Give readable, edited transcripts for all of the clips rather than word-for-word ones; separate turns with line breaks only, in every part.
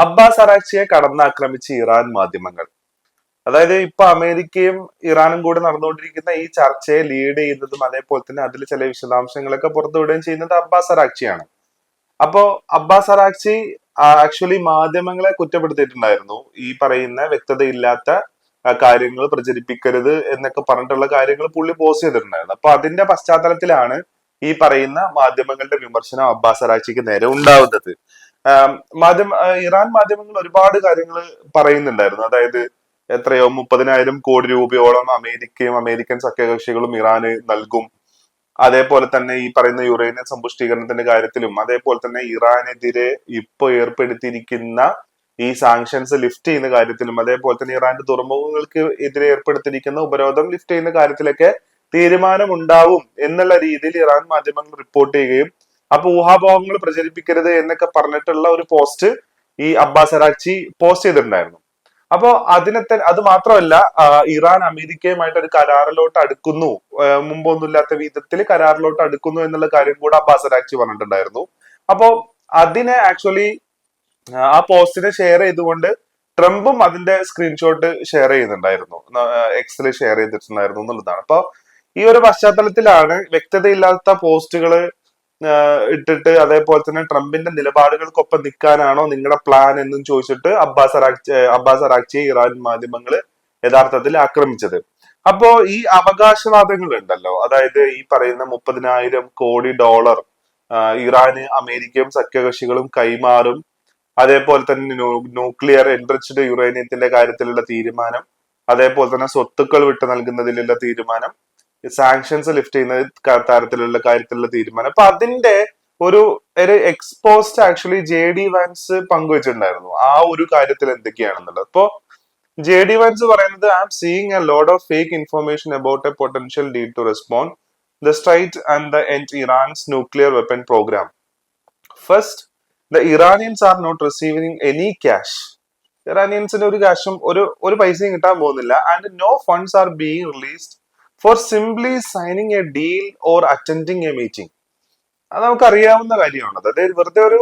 Abbas അറാക്ചിയെ കടന്നാക്രമിച്ച Iran മാധ്യമങ്ങൾ. അതായത് ഇപ്പൊ അമേരിക്കയും ഇറാനും കൂടെ നടന്നുകൊണ്ടിരിക്കുന്ന ഈ ചർച്ചയെ ലീഡ് ചെയ്യുന്നതും അതേപോലെ തന്നെ അതിൽ ചില വിശദാംശങ്ങളൊക്കെ പുറത്തുവിടുകയും ചെയ്യുന്നത് അബ്ബാസ് അറാക്ചിയാണ്. അപ്പോ അബ്ബാസ് അറാക്ചി ആക്ച്വലി മാധ്യമങ്ങളെ കുറ്റപ്പെടുത്തിയിട്ടുണ്ടായിരുന്നു. ഈ പറയുന്ന വ്യക്തതയില്ലാത്ത കാര്യങ്ങൾ പ്രചരിപ്പിക്കരുത് എന്നൊക്കെ പറഞ്ഞിട്ടുള്ള കാര്യങ്ങൾ പുള്ളി പോസ്റ്റ് ചെയ്തിട്ടുണ്ടായിരുന്നു. അപ്പൊ അതിന്റെ പശ്ചാത്തലത്തിലാണ് ഈ പറയുന്ന മാധ്യമങ്ങളുടെ വിമർശനം അബ്ബാസ് അറാക്ചിക്ക് നേരെ ഉണ്ടാവുന്നത്. ഇറാൻ മാധ്യമങ്ങൾ ഒരുപാട് കാര്യങ്ങൾ പറയുന്നുണ്ടായിരുന്നു. അതായത് എത്രയോ 30,000 കോടി രൂപയോളം അമേരിക്കയും അമേരിക്കൻ സഖ്യകക്ഷികളും ഇറാന് നൽകും. അതേപോലെ തന്നെ ഈ പറയുന്ന യുറേനിയം സമ്പുഷ്ടീകരണത്തിന്റെ കാര്യത്തിലും അതേപോലെ തന്നെ ഇറാനെതിരെ ഇപ്പൊ ഏർപ്പെടുത്തിയിരിക്കുന്ന ഈ സാങ്ഷൻസ് ലിഫ്റ്റ് ചെയ്യുന്ന കാര്യത്തിലും അതേപോലെ തന്നെ ഇറാന്റെ തുറമുഖങ്ങൾക്ക് എതിരെ ഏർപ്പെടുത്തിയിരിക്കുന്ന ഉപരോധം ലിഫ്റ്റ് ചെയ്യുന്ന കാര്യത്തിലൊക്കെ തീരുമാനമുണ്ടാവും എന്നുള്ള രീതിയിൽ ഇറാൻ മാധ്യമങ്ങൾ റിപ്പോർട്ട് ചെയ്യുകയും അപ്പൊ ഊഹാപോഹങ്ങൾ പ്രചരിപ്പിക്കരുത് എന്നൊക്കെ പറഞ്ഞിട്ടുള്ള ഒരു പോസ്റ്റ് ഈ അബ്ബാസ് അറാക്ചി പോസ്റ്റ് ചെയ്തിട്ടുണ്ടായിരുന്നു. അപ്പോ അത് മാത്രമല്ല, ഇറാൻ അമേരിക്കയുമായിട്ട് ഒരു കരാറിലോട്ട് അടുക്കുന്നു, മുമ്പൊന്നുമില്ലാത്ത വിധത്തിൽ കരാറിലോട്ട് അടുക്കുന്നു എന്നുള്ള കാര്യം കൂടെ അബ്ബാസ് അറാക്ചി പറഞ്ഞിട്ടുണ്ടായിരുന്നു. അപ്പോ അതിനെ ആക്ച്വലി ആ പോസ്റ്റിനെ ഷെയർ ചെയ്തുകൊണ്ട് ട്രംപും അതിന്റെ സ്ക്രീൻഷോട്ട് ഷെയർ ചെയ്യുന്നുണ്ടായിരുന്നു, എക്സിൽ ഷെയർ ചെയ്തിട്ടുണ്ടായിരുന്നു എന്നുള്ളതാണ്. അപ്പൊ ഈ ഒരു പശ്ചാത്തലത്തിലാണ് വ്യക്തതയില്ലാത്ത പോസ്റ്റുകള് ഇട്ടിട്ട് അതേപോലെ തന്നെ ട്രംപിന്റെ നിലപാടുകൾക്കൊപ്പം നിൽക്കാനാണോ നിങ്ങളുടെ പ്ലാൻ എന്നും ചോദിച്ചിട്ട് അബ്ബാസ് അറാക്ചിയെ ഇറാൻ മാധ്യമങ്ങള് യഥാർത്ഥത്തിൽ ആക്രമിച്ചത്. അപ്പോ ഈ അവകാശവാദങ്ങൾ ഉണ്ടല്ലോ, അതായത് ഈ പറയുന്ന 30,000 കോടി ഇറാന് അമേരിക്കയും സഖ്യകക്ഷികളും കൈമാറും, അതേപോലെ തന്നെ ന്യൂക്ലിയർ എൻറിച്ച്ഡ് യുറേനിയത്തിന്റെ കാര്യത്തിലുള്ള തീരുമാനം, അതേപോലെ തന്നെ സ്വത്തുക്കൾ വിട്ടു നൽകുന്നതിലുള്ള തീരുമാനം, സാങ്ഷൻസ് ലിഫ്റ്റ് ചെയ്യുന്ന കാര്യത്തിലുള്ള തീരുമാനം. അപ്പൊ അതിന്റെ ഒരു എക്സ്പോസ്റ്റ് ആക്ച്വലി JD വാൻസ് പങ്കുവച്ചിട്ടുണ്ടായിരുന്നു ആ ഒരു കാര്യത്തിൽ എന്തൊക്കെയാണെന്നുള്ളത്. അപ്പോ JD വാൻസ് പറയുന്നത്, I am seeing a load of fake information about a potential deal to respond the straight and the end Iran's nuclear weapon programme. First, the Iranians are not receiving any cash. ഇറാനിയൻസിന് ഒരു ക്യാഷും ഒരു പൈസയും കിട്ടാൻ പോകുന്നില്ല. And no funds are being released for simply signing a deal or attending a meeting. അത് നമുക്ക് അറിയാവുന്ന കാര്യമാണ്. അതായത് വെറുതെ ഒരു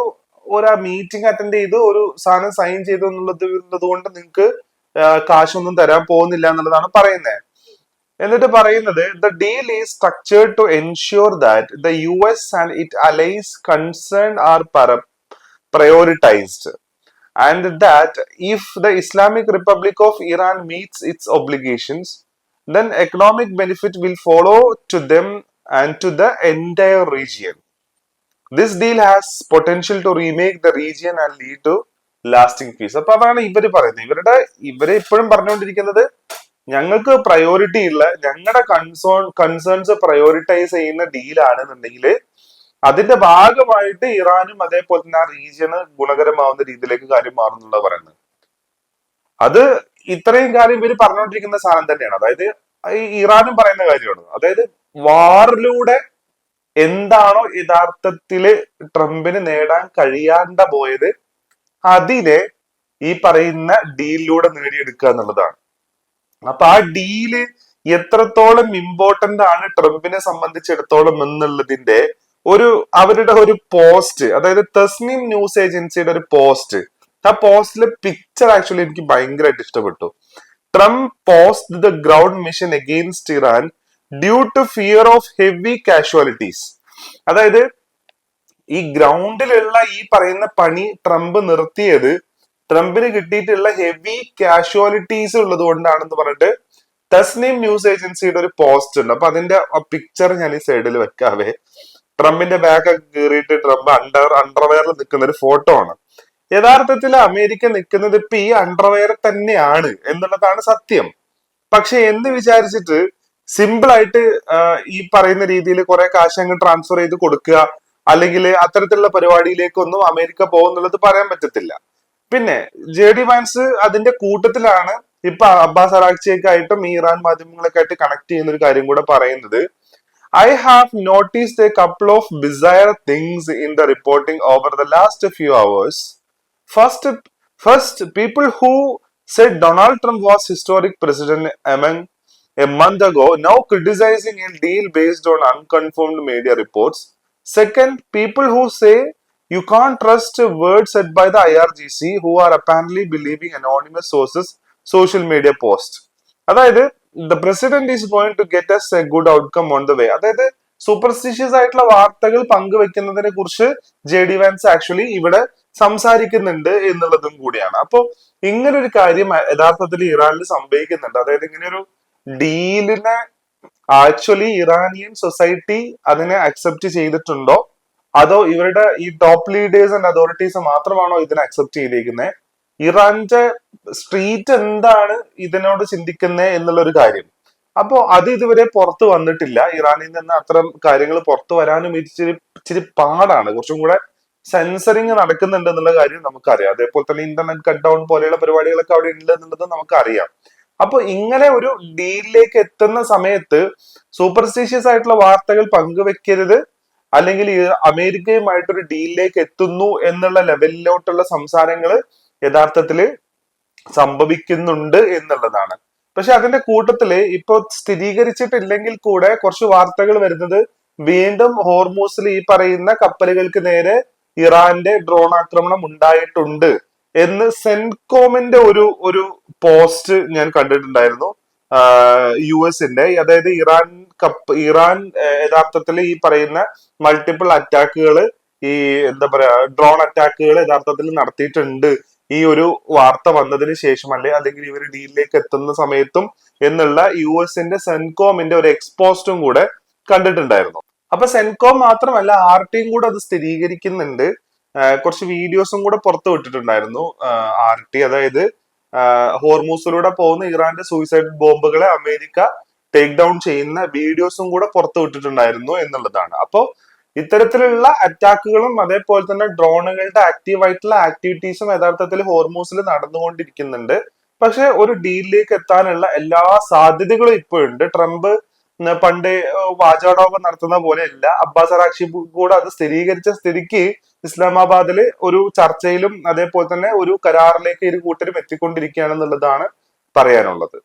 മീറ്റിംഗ് അറ്റൻഡ് ചെയ്ത് ഒരു സാധനം സൈൻ ചെയ്തു എന്നുള്ളത് കൊണ്ട് നിങ്ങൾക്ക് കാശൊന്നും തരാൻ പോകുന്നില്ല എന്നുള്ളതാണ് പറയുന്നത്. എന്നിട്ട് പറയുന്നത്, the deal is structured to ensure that the US and it allies concern are prioritized, and that if the Islamic Republic of Iran meets its obligations, then economic benefit will follow to them and to the entire region. This deal has potential to remake the region and lead to lasting peace. അപ്പൊ അതാണ് ഇവര് പറയുന്നത്. ഇവര് ഇപ്പോഴും പറഞ്ഞുകൊണ്ടിരിക്കുന്നത്, ഞങ്ങൾക്ക് priority ഉള്ള, ഞങ്ങളുടെ കൺസേൺസ് പ്രയോറിറ്റൈസ് ചെയ്യുന്ന ഡീലാണെന്നുണ്ടെങ്കിൽ അതിന്റെ ഭാഗമായിട്ട് ഇറാനും അതേപോലെ തന്നെ ആ റീജിയന് ഗുണകരമാവുന്ന രീതിയിലേക്ക് കാര്യം മാറുന്നുള്ള പറയുന്നത്. അത് ഇത്രയും കാര്യം ഇവര് പറഞ്ഞുകൊണ്ടിരിക്കുന്ന സാധനം തന്നെയാണ്. അതായത് ഈ ഇറാനും പറയുന്ന കാര്യമാണ്. അതായത് വാറിലൂടെ എന്താണോ യഥാർത്ഥത്തില് ട്രംപിന് നേടാൻ കഴിയാണ്ട പോയത് അതിനെ ഈ പറയുന്ന ഡീലിലൂടെ നേടിയെടുക്കുക എന്നുള്ളതാണ്. അപ്പൊ ആ ഡീല് എത്രത്തോളം ഇമ്പോർട്ടന്റ് ആണ് ട്രംപിനെ സംബന്ധിച്ചിടത്തോളം എന്നുള്ളതിന്റെ അവരുടെ ഒരു പോസ്റ്റ്, അതായത് തസ്നീം ന്യൂസ് ഏജൻസിയുടെ ഒരു പോസ്റ്റ്, ആ പോസ്റ്റിലെ പിക്ചർ ആക്ച്വലി എനിക്ക് ഭയങ്കരമായിട്ട് ഇഷ്ടപ്പെട്ടു. Trump post the ground mission against Iran due to fear of heavy casualties. അതായത് ഈ ഗ്രൗണ്ടിലുള്ള ഈ പറയുന്ന പണി ട്രംപ് നിർത്തിയത് ട്രംപിന് കിട്ടിയിട്ടുള്ള ഹെവി കാഷ്വാലിറ്റീസ് ഉള്ളത് കൊണ്ടാണെന്ന് പറഞ്ഞിട്ട് തസ്നീം ന്യൂസ് ഏജൻസിയുടെ ഒരു പോസ്റ്റ് ഉണ്ട്. അപ്പൊ അതിന്റെ പിക്ചർ ഞാൻ ഈ സൈഡിൽ വെക്കാവേ. ട്രംപിന്റെ ബാഗ് ഒക്കെ കീറിയിട്ട് ട്രംപ് അണ്ടർവെയറിൽ നിൽക്കുന്ന ഒരു ഫോട്ടോ ആണ്. യഥാർത്ഥത്തിൽ അമേരിക്ക നിൽക്കുന്നത് ഇപ്പൊ ഈ അണ്ടർവെയർ തന്നെയാണ് എന്നുള്ളതാണ് സത്യം. പക്ഷെ എന്ന് വിചാരിച്ചിട്ട് സിമ്പിൾ ആയിട്ട് ഈ പറയുന്ന രീതിയിൽ കുറെ കാശ് അങ്ങ് ട്രാൻസ്ഫർ ചെയ്ത് കൊടുക്കുക, അല്ലെങ്കിൽ അത്തരത്തിലുള്ള പരിപാടിയിലേക്കൊന്നും അമേരിക്ക പോകുന്നുള്ളത് പറയാൻ പറ്റത്തില്ല. പിന്നെ JD വാൻസ് അതിന്റെ കൂട്ടത്തിലാണ് ഇപ്പൊ അബ്ബാസ് അറാക്ചിയൊക്കെ ആയിട്ടും ഈ ഇറാൻ മാധ്യമങ്ങളൊക്കെ ആയിട്ട് കണക്ട് ചെയ്യുന്ന ഒരു കാര്യം കൂടെ പറയുന്നത്, I have noticed a couple of bizarre things in the reporting over the last few hours. First, people who said Donald Trump was historic president among a month ago now criticizing a deal based on unconfirmed media reports. Second, people who say You can't trust words said by the IRGC who are apparently believing anonymous sources social media post. അതായത് the president is going to get us a good outcome on the way. അതായത് superstitious ആയിട്ടുള്ള വാർത്തകൾ പങ്കുവെക്കുന്നതിനെ കുറിച്ച് JD Vance actually ഇവിടെ സംസാരിക്കുന്നുണ്ട് എന്നുള്ളതും കൂടിയാണ്. അപ്പോ ഇങ്ങനൊരു കാര്യം യഥാർത്ഥത്തിൽ ഇറാനിൽ സംഭവിക്കുന്നുണ്ട്. അതായത് ഇങ്ങനെയൊരു ഡീലിനെ ആക്ച്വലി ഇറാനിയൻ സൊസൈറ്റി അതിനെ അക്സെപ്റ്റ് ചെയ്തിട്ടുണ്ടോ, അതോ ഇവരുടെ ഈ ടോപ്പ് ലീഡേഴ്സ് ആൻഡ് അതോറിറ്റീസ് മാത്രമാണോ ഇതിനെ അക്സെപ്റ്റ് ചെയ്തിരിക്കുന്നത്? ഇറാന്റെ സ്ട്രീറ്റ് എന്താണ് ഇതിനോട് ചിന്തിക്കുന്നത് എന്നുള്ള ഒരു കാര്യം. അപ്പോ അത് ഇതുവരെ പുറത്തു വന്നിട്ടില്ല. ഇറാനിൽ നിന്ന് അത്തരം കാര്യങ്ങൾ പുറത്തു വരാനും ഇച്ചിരി പാടാണ്. കുറച്ചും കൂടെ സെൻസറിങ് നടക്കുന്നുണ്ട് എന്നുള്ള കാര്യം നമുക്കറിയാം. അതേപോലെ തന്നെ ഇന്റർനെറ്റ് കട്ട് ഡൗൺ പോലെയുള്ള പരിപാടികളൊക്കെ അവിടെ ഉണ്ട് എന്നുള്ളത് നമുക്കറിയാം. അപ്പൊ ഇങ്ങനെ ഒരു ഡീലിലേക്ക് എത്തുന്ന സമയത്ത് സൂപ്പർസ്റ്റിഷ്യസ് ആയിട്ടുള്ള വാർത്തകൾ പങ്കുവെക്കരുത്, അല്ലെങ്കിൽ അമേരിക്കയുമായിട്ടൊരു ഡീലിലേക്ക് എത്തുന്നു എന്നുള്ള ലെവലിലോട്ടുള്ള സംസാരങ്ങൾ യഥാർത്ഥത്തില് സംഭവിക്കുന്നുണ്ട് എന്നുള്ളതാണ്. പക്ഷെ അതിന്റെ കൂട്ടത്തില് ഇപ്പൊ സ്ഥിരീകരിച്ചിട്ടില്ലെങ്കിൽ കൂടെ കുറച്ച് വാർത്തകൾ വരുന്നത് വീണ്ടും ഹോർമൂസിൽ ഈ പറയുന്ന കപ്പലുകൾക്ക് നേരെ ഇറാന്റെ ഡ്രോൺ ആക്രമണം ഉണ്ടായിട്ടുണ്ട് എന്ന് സെൻകോമിന്റെ ഒരു പോസ്റ്റ് ഞാൻ കണ്ടിട്ടുണ്ടായിരുന്നു. US-ന്റെ, അതായത് ഇറാൻ യഥാർത്ഥത്തിൽ ഈ പറയുന്ന മൾട്ടിപ്പിൾ അറ്റാക്കുകൾ, ഈ എന്താ പറയാ ഡ്രോൺ അറ്റാക്കുകൾ യഥാർത്ഥത്തിൽ നടത്തിയിട്ടുണ്ട് ഈ ഒരു വാർത്ത വന്നതിന് ശേഷം, അല്ലെങ്കിൽ ഇവർ ഡീലിലേക്ക് എത്തുന്ന സമയത്തും എന്നുള്ള US-ന്റെ സെൻകോമിന്റെ ഒരു എക്സ്പോസ്റ്റും കൂടെ കണ്ടിട്ടുണ്ടായിരുന്നു. അപ്പൊ സെൻകോം മാത്രമല്ല RTയും കൂടെ അത് സ്ഥിരീകരിക്കുന്നുണ്ട്. കുറച്ച് വീഡിയോസും കൂടെ പുറത്തു വിട്ടിട്ടുണ്ടായിരുന്നു RT. അതായത് ഹോർമൂസിലൂടെ പോകുന്ന ഇറാന്റെ സൂയിസൈഡ് ബോംബുകളെ അമേരിക്ക ടേക്ക് ഡൗൺ ചെയ്യുന്ന വീഡിയോസും കൂടെ പുറത്തു വിട്ടിട്ടുണ്ടായിരുന്നു എന്നുള്ളതാണ്. അപ്പോ ഇത്തരത്തിലുള്ള അറ്റാക്കുകളും അതേപോലെ തന്നെ ഡ്രോണുകളുടെ ആക്റ്റീവായിട്ടുള്ള ആക്ടിവിറ്റീസും യഥാർത്ഥത്തിൽ ഹോർമൂസിൽ നടന്നുകൊണ്ടിരിക്കുന്നുണ്ട്. പക്ഷെ ഒരു ഡീലിലേക്ക് എത്താനുള്ള എല്ലാ സാധ്യതകളും ഇപ്പോഴുണ്ട്. ട്രംപ് പണ്ട് വാചാടോപം നടത്തുന്ന പോലെയല്ല. അബ്ബാസ് അറാഖ്ചി കൂടെ അത് സ്ഥിരീകരിച്ച സ്ഥിതിക്ക് ഇസ്ലാമാബാദില് ഒരു ചർച്ചയിലും അതേപോലെ തന്നെ ഒരു കരാറിലേക്ക് ഇരു കൂട്ടരും എത്തിക്കൊണ്ടിരിക്കുകയാണെന്നുള്ളതാണ് പറയാനുള്ളത്.